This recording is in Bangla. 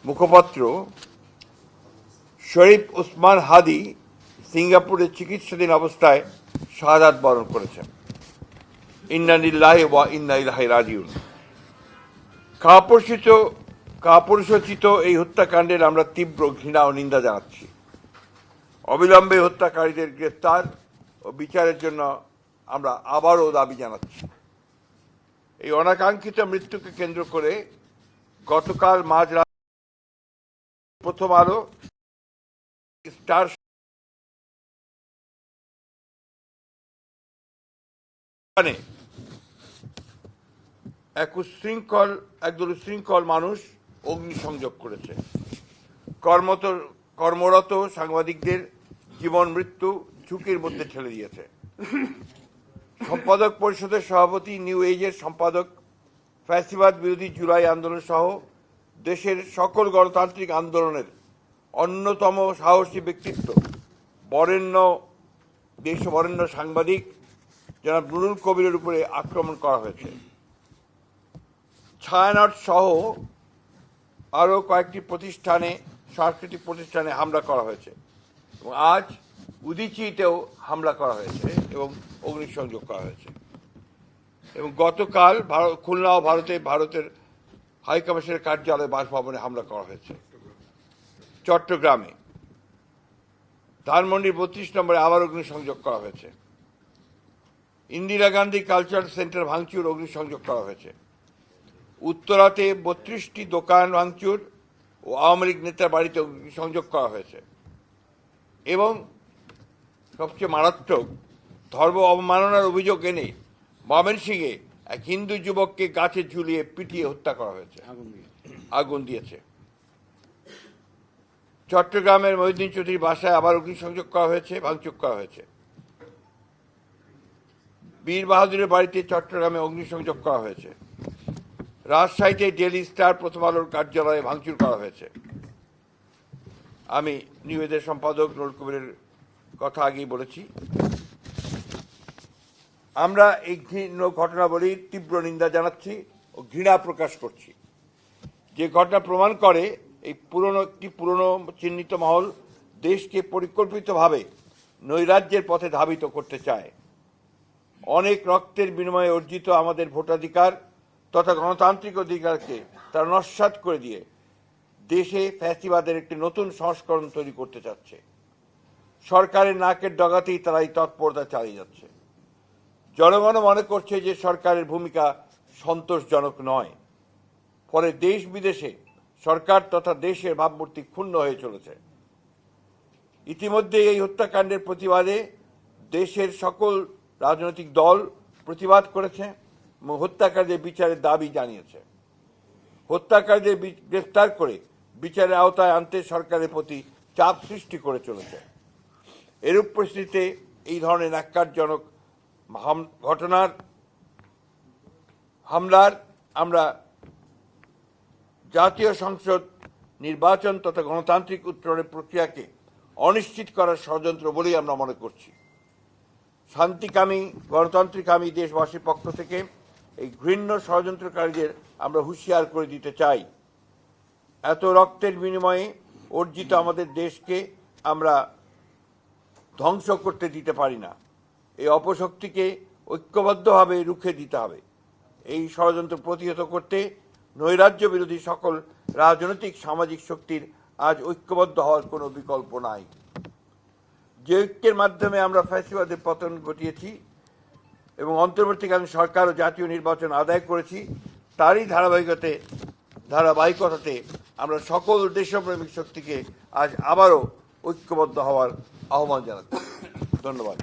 মুখপাত্র শরীফ উসমান হাদি সিঙ্গাপুরে চিকিৎসাধীন অবস্থায় শাহাদাত বরণ করেছেন। ইন্না লিল্লাহি ওয়া ইন্না ইলাইহি রাজিউন। কাপুরুষোচিত এই হত্যাকাণ্ডের আমরা তীব্র ঘৃণা ও নিন্দা জানাচ্ছি। অবিলম্বে হত্যাকারীদের গ্রেফতার ও বিচারের জন্য আমরা আবারও দাবি জানাচ্ছি। এই অনাকাঙ্ক্ষিত মৃত্যুকে কেন্দ্র করে গতকাল মাঝরাত প্রথম আলো স্টার একদল উচ্ছৃঙ্খল মানুষ অগ্নিসংযোগ করেছে। কর্মরত সাংবাদিকদের জীবন মৃত্যু ঝুঁকির মধ্যে ঠেলে দিয়েছে। সম্পাদক পরিষদের সভাপতি, নিউ এজের সম্পাদক, ফ্যাসিবাদ বিরোধী জুলাই আন্দোলন সহ দেশের সকল গণতান্ত্রিক আন্দোলনের অন্যতম সাহসী ব্যক্তিত্ব বরেণ্য সাংবাদিক জনাব নুরুল কবিরের উপরে আক্রমণ করা হয়েছে। ছায়ানট সহ আরও কয়েকটি সাংস্কৃতিক প্রতিষ্ঠানে হামলা করা হয়েছে এবং আজ উদীচীতেও হামলা করা হয়েছে এবং অগ্নিসংযোগ করা হয়েছে। এবং গতকাল খুলনা ও ভারতের হাইকমিশনের কার্যালয় বাসভবনে হামলা করা হয়েছে। চট্টগ্রামে ধানমন্ডির 32 নম্বরে আবার অগ্নিসংযোগ করা হয়েছে। ইন্দিরা গান্ধী কালচারাল সেন্টার ভাঙচুর, অগ্নিসংযোগ করা হয়েছে। উত্তরাতে 32টি দোকান ভাঙচুর ও আওয়ামী লীগ নেতার বাড়িতে অগ্নিসংযোগ করা হয়েছে। এবং সবচেয়ে মারাত্মক, ধর্ম অবমাননার অভিযোগ এনে ময়মনসিংহে এক হিন্দু যুবককে গাছে ঝুলিয়ে পিটিয়ে হত্যা করা হয়েছে, আগুন দিয়েছে। চট্টগ্রামের মহিউদ্দিন চৌধুরীর বাসায় আবার অগ্নিসংযোগ করা হয়েছে, ভাঙচুর করা হয়েছে। বীর বাহাদুরের বাড়িতে চট্টগ্রামে অগ্নিসংযোগ করা হয়েছে। রাজশাহীতে ডেইলি স্টার প্রথম আলোর কার্যালয়ে ভাঙচুর করা হয়েছে। আমি নিউজের সম্পাদক নুরুল কবিরের কথা আগেই বলেছি। আমরা এই ঘটনাবলীর তীব্র নিন্দা জানাচ্ছি ও ঘৃণা প্রকাশ করছি। যে ঘটনা প্রমাণ করে একটি পুরনো চিহ্নিত মহল দেশকে পরিকল্পিতভাবে নৈরাজ্যের পথে ধাবিত করতে চায়। অনেক রক্তের বিনিময়ে অর্জিত আমাদের ভোটাধিকার তথা গণতান্ত্রিক অধিকারকে তারা নস্যাৎ করে দিয়ে দেশে ফ্যাসিবাদের একটি নতুন সংস্করণ তৈরি করতে চাচ্ছে। সরকারের নাকের ডগাতেই তারা এই তৎপরতা চালিয়ে যাচ্ছে। জনগণ মনে করছে যে সরকারের ভূমিকা সন্তোষজনক নয়। ফলে দেশ বিদেশে সরকার তথা দেশের ভাবমূর্তি ক্ষুণ্ণ হয়ে চলেছে। ইতিমধ্যে এই হত্যাকাণ্ডের প্রতিবাদে দেশের সকল রাজনৈতিক দল প্রতিবাদ করেছে এবং হত্যাকারীদের বিচারের দাবি জানিয়েছে। হত্যাকারীদের গ্রেফতার করে বিচারের আওতায় আনতে সরকারের প্রতি চাপ সৃষ্টি করে চলেছে। এরূপ পরিস্থিতিতে এই ধরনের ন্যাক্কারজনক হামলার আমরা জাতীয় সংসদ নির্বাচন তথা গণতান্ত্রিক উত্তরণের প্রক্রিয়াকে অনিশ্চিত করার ষড়যন্ত্র বলেই আমরা মনে করছি। শান্তিকামী গণতান্ত্রিকামী দেশবাসীর পক্ষ থেকে এই ঘৃণ্য ষড়যন্ত্রকারীদের আমরা হুঁশিয়ার করে দিতে চাই। এত রক্তের বিনিময়ে অর্জিত আমাদের দেশকে আমরা ধ্বংস করতে দিতে পারি না। এই অপশক্তিকে ঐক্যবদ্ধভাবে রুখে দিতে হবে। এই ষড়যন্ত্র প্রতিহত করতে নৈরাজ্য বিরোধী সকল রাজনৈতিক সামাজিক শক্তির আজ ঐক্যবদ্ধ হওয়ার কোনো বিকল্প নাই। যে ঐক্যের মাধ্যমে আমরা ফ্যাসিবাদের পতন ঘটিয়েছি এবং অন্তর্বর্তীকালীন সরকার ও জাতীয় নির্বাচন আদায় করেছি, তারই ধারাবাহিকতাতে আমরা সকল দেশপ্রেমিক শক্তিকে আজ আবারও ঐক্যবদ্ধ হওয়ার আহ্বান জানাচ্ছি। ধন্যবাদ।